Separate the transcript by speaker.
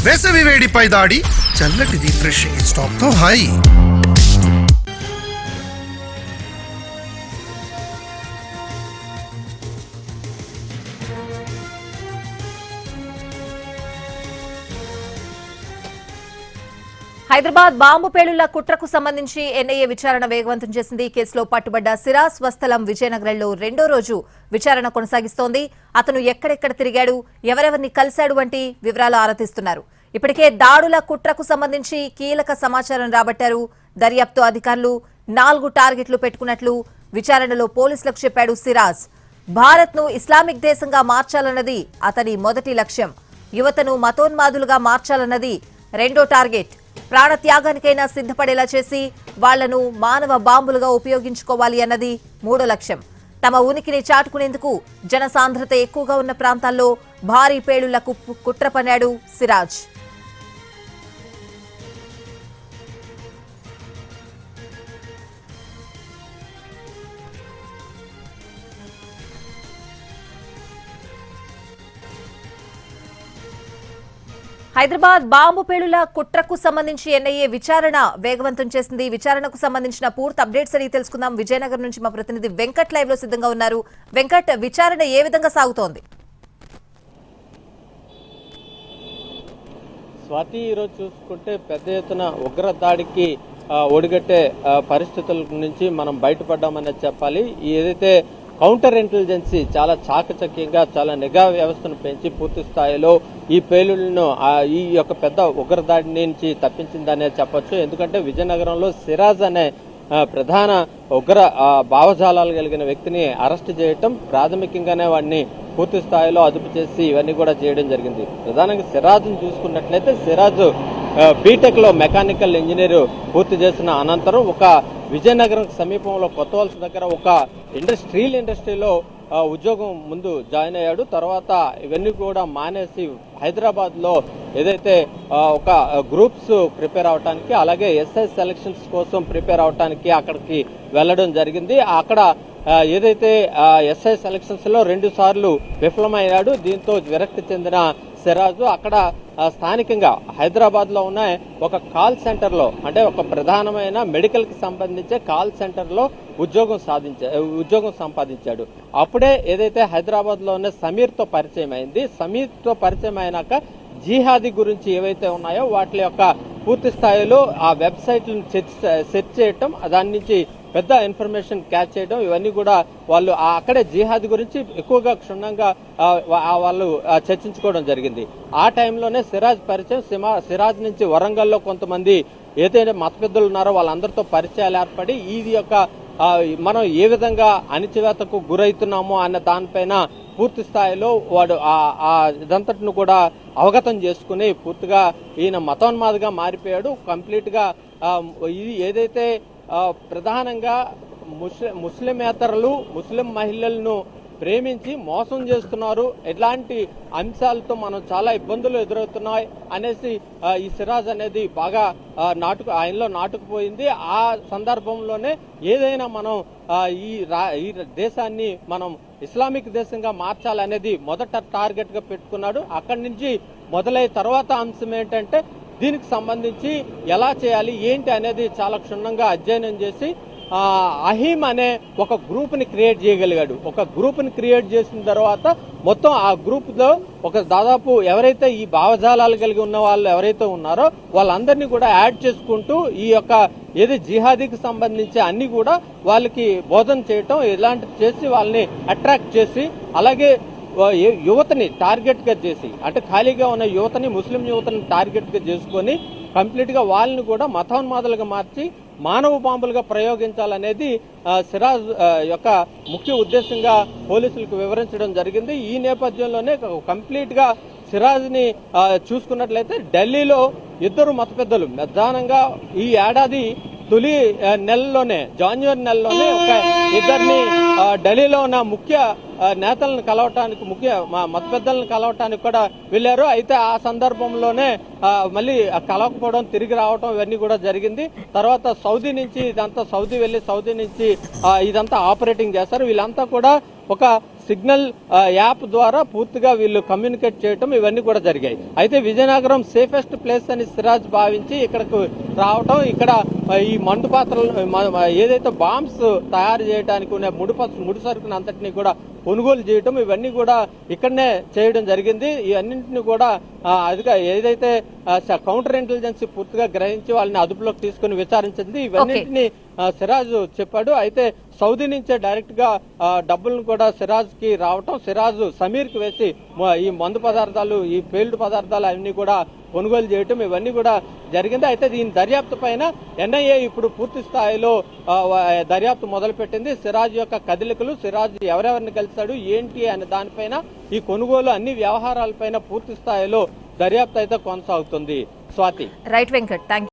Speaker 1: వేసవి వేడిపై దాడి, చల్లటి రిఫ్రెషింగ్ స్టాప్ తో హాయి.
Speaker 2: హైదరాబాద్ బాంబు పేలుళ్ల కుట్రకు సంబంధించి ఎన్ఐఏ విచారణ వేగవంతం చేసింది. కేసులో పట్టుబడ్డ సిరాజ్ స్వస్థలం విజయనగరంలో రెండో రోజు విచారణ కొనసాగిస్తోంది. అతను ఎక్కడెక్కడ తిరిగాడు, ఎవరెవరిని కలిశాడు వంటి వివరాలు ఆరాధిస్తున్నారు. ఇప్పటికే దాడుల కుట్రకు సంబంధించి కీలక సమాచారం రాబట్టారు. దర్యాప్తు అధికారులు 4 టార్గెట్లు పెట్టుకున్నట్లు విచారణలో పోలీసులకు చెప్పాడు సిరాజ్. భారత్ ను ఇస్లామిక్ దేశంగా మార్చాలన్నది అతని మొదటి లక్ష్యం. యువతను మతోన్మాదులుగా మార్చాలన్నది రెండో టార్గెట్. ప్రాణత్యాగానికైనా సిద్ధపడేలా చేసి వాళ్లను మానవ బాంబులుగా ఉపయోగించుకోవాలి అన్నది మూడో లక్ష్యం. తమ ఉనికిని చాటుకునేందుకు జనసాంద్రత ఎక్కువగా ఉన్న ప్రాంతాల్లో భారీ పేలుళ్లకు కుట్ర పన్నాడు సిరాజ్. హైదరాబాద్ బాంబు పేలుళ్ల కుట్రకు సంబంధించి ఎన్ఐఏ విచారణ వేగవంతం చేసింది. విచారణకు సంబంధించిన పూర్తి అప్డేట్స్ అడిగి తెలుసుకుందాం. విజయనగరం నుంచి మా ప్రతినిధి వెంకట్ లైవ్ లో సిద్ధంగా ఉన్నారు. వెంకట్, విచారణ ఏ విధంగా సాగుతోంది?
Speaker 3: స్వాతి, ఈరోజు చూసుకుంటే పెద్ద ఎత్తున ఉగ్ర దాడికి ఒడిగట్టే పరిస్థితుల నుంచి మనం బయటపడ్డామని చెప్పాలి. ఏదైతే కౌంటర్ ఇంటెలిజెన్సీ చాలా చాకచక్యంగా చాలా నిఘా వ్యవస్థను పెంచి పూర్తి స్థాయిలో ఈ పేలుళ్లను ఈ యొక్క పెద్ద ఉగ్రదాడి నుంచి తప్పించిందనే చెప్పొచ్చు. ఎందుకంటే విజయనగరంలో సిరాజ్ అనే ప్రధాన ఉగ్ర భావజాలాలు కలిగిన వ్యక్తిని అరెస్ట్ చేయటం, ప్రాథమికంగానే వాడిని పూర్తి స్థాయిలో అదుపు చేసి ఇవన్నీ కూడా చేయడం జరిగింది. ప్రధానంగా సిరాజ్ను చూసుకున్నట్లయితే సిరాజ్ బీటెక్ లో మెకానికల్ ఇంజనీర్ పూర్తి చేసిన అనంతరం ఒక విజయనగరం సమీపంలో కొత్తవలస దగ్గర ఒక స్టీల్ ఇండస్ట్రీలో ఉద్యోగం ముందు జాయిన్ అయ్యాడు. తర్వాత ఇవన్నీ కూడా మానేసి హైదరాబాద్ లో ఏదైతే ఒక గ్రూప్స్ ప్రిపేర్ అవడానికి, అలాగే ఎస్ఐ సెలక్షన్స్ కోసం ప్రిపేర్ అవడానికి అక్కడికి వెళ్లడం జరిగింది. అక్కడ ఏదైతే ఎస్ఐ సెలక్షన్స్ లో 2 సార్లు విఫలమయ్యాడు. దీంతో విరక్తి చెందిన సిరాజు అక్కడ స్థానికంగా హైదరాబాద్ లో ఉన్న ఒక కాల్ సెంటర్ లో, అంటే ఒక ప్రధానమైన మెడికల్ కి సంబంధించే కాల్ సెంటర్ లో ఉద్యోగం సంపాదించాడు. అప్పుడే ఏదైతే హైదరాబాద్ లో ఉన్న సమీర్ తో పరిచయం అయింది. సమీర్ తో పరిచయం అయినాక జిహాదీ గురించి ఏవైతే ఉన్నాయో వాటి యొక్క పూర్తి స్థాయిలో ఆ వెబ్సైట్లను సెర్చ్ చేయటం, దాని నుంచి పెద్ద ఇన్ఫర్మేషన్ క్యాచ్ చేయడం, ఇవన్నీ కూడా వాళ్ళు అక్కడే జిహాద్ గురించి ఎక్కువగా క్షుణ్ణంగా వాళ్ళు చర్చించుకోవడం జరిగింది. ఆ టైంలోనే సిరాజ్ పరిచయం. సిరాజ్ నుంచి వరంగల్లో కొంతమంది ఏదైతే మత పెద్దలు ఉన్నారో వాళ్ళందరితో పరిచయాలు ఏర్పడి ఇది యొక్క మనం ఏ విధంగా అణిచివేతకు గురవుతున్నామో అన్న దానిపైన పూర్తి స్థాయిలో వాడు ఇదంతటిని కూడా అవగతం చేసుకుని పూర్తిగా ఈయన మతోన్మాదిగా మారిపోయాడు. కంప్లీట్ గా ఇది ఏదైతే ప్రధానంగా ముస్లిమేతరులు ముస్లిం మహిళలను ప్రేమించి మోసం చేస్తున్నారు, ఎట్లాంటి అంశాలతో మనం చాలా ఇబ్బందులు ఎదురవుతున్నాయి అనేసి ఈ సిరాజ్ అనేది బాగా ఆయనలో నాటుకుపోయింది. ఆ సందర్భంలోనే ఏదైనా మనం ఈ దేశాన్ని మనం ఇస్లామిక్ దేశంగా మార్చాలనేది మొదట టార్గెట్ గా పెట్టుకున్నాడు. అక్కడి నుంచి మొదలై తర్వాత అంశం ఏంటంటే దీనికి సంబంధించి ఎలా చేయాలి ఏంటి అనేది చాలా క్షుణ్ణంగా అధ్యయనం చేసి అహీమ్ అనే ఒక గ్రూప్ ని క్రియేట్ చేయగలిగాడు. ఒక గ్రూప్ ని క్రియేట్ చేసిన తర్వాత మొత్తం ఆ గ్రూప్ లో ఒక దాదాపు ఎవరైతే ఈ భావజాలాలు కలిగి ఉన్న వాళ్ళు ఎవరైతే ఉన్నారో వాళ్ళందరినీ కూడా యాడ్ చేసుకుంటూ ఈ యొక్క ఏది జిహాదీకి సంబంధించి అన్ని కూడా వాళ్ళకి బోధన చేయటం, ఇలాంటివి చేసి వాళ్ళని అట్రాక్ట్ చేసి, అలాగే యువతని టార్గెట్ గా చేసి, అంటే ఖాళీగా ఉన్న యువతని, ముస్లిం యువతని టార్గెట్ గా చేసుకొని కంప్లీట్ గా వాళ్ళని కూడా మతోన్మాదులుగా మార్చి మానవ బాంబులుగా ప్రయోగించాలనేది సిరాజ్ యొక్క ముఖ్య ఉద్దేశంగా పోలీసులకు వివరించడం జరిగింది. ఈ నేపథ్యంలోనే కంప్లీట్ గా సిరాజ్ ని చూసుకున్నట్లయితే ఢిల్లీలో 2 మత పెద్దలు ప్రధానంగా ఈ ఏడాది తొలి నెలలోనే, జనవరి నెలలోనే ఒక 2ని ఢిల్లీలో ఉన్న ముఖ్య నేతలను కలవటానికి, ముఖ్య మత పెద్దలను కలవటానికి కూడా వెళ్లారు. అయితే ఆ సందర్భంలోనే మళ్ళీ కలవకపోవడం, తిరిగి రావడం ఇవన్నీ కూడా జరిగింది. తర్వాత సౌదీ నుంచి ఇదంతా సౌదీ వెళ్లి సౌదీ నుంచి ఇదంతా ఆపరేటింగ్ చేస్తారు. వీళ్ళంతా కూడా ఒక సిగ్నల్ యాప్ ద్వారా పూర్తిగా వీళ్ళు కమ్యూనికేట్ చేయటం ఇవన్నీ కూడా జరిగాయి. అయితే విజయనగరం సేఫెస్ట్ ప్లేస్ అని సిరాజ్ భావించి ఇక్కడకు రావటం, ఇక్కడ ఈ మందు పాత్రలు ఏదైతే బాంబ్స్ తయారు చేయడానికి ఉన్న ముడి సరుకును అంతటినీ కూడా కొనుగోలు చేయటం, ఇవన్నీ కూడా ఇక్కడనే చేయడం జరిగింది. ఇవన్నింటినీ కూడా ఏదైతే కౌంటర్ ఇంటెలిజెన్స్ పూర్తిగా గ్రహించి వాళ్ళని అదుపులోకి తీసుకుని విచారించింది. ఇవన్నింటినీ సిరాజ్ చెప్పాడు. అయితే సౌదీ నుంచే డైరెక్ట్ గా డబ్బులను కూడా సిరాజ్ కి రావటం, సిరాజ్ సమీర్ కి వేసి ఈ మందు పదార్థాలు, ఈ పేలుడు పదార్థాలు అన్ని కూడా కొనుగోలు చేయటం, ఇవన్నీ కూడా జరిగింది. అయితే దీని దర్యాప్తు పైన ఎన్ఐఏ ఇప్పుడు పూర్తి స్థాయిలో దర్యాప్తు మొదలుపెట్టింది. సిరాజ్ యొక్క కదలికలు, సిరాజ్ ఎవరెవరిని కలిశాడు ఏంటి అనే దానిపైన, ఈ కొనుగోలు అన్ని వ్యవహారాలపైన పూర్తి స్థాయిలో దర్యాప్తు అయితే కొనసాగుతుంది. స్వాతి.
Speaker 2: Right Venkat, thank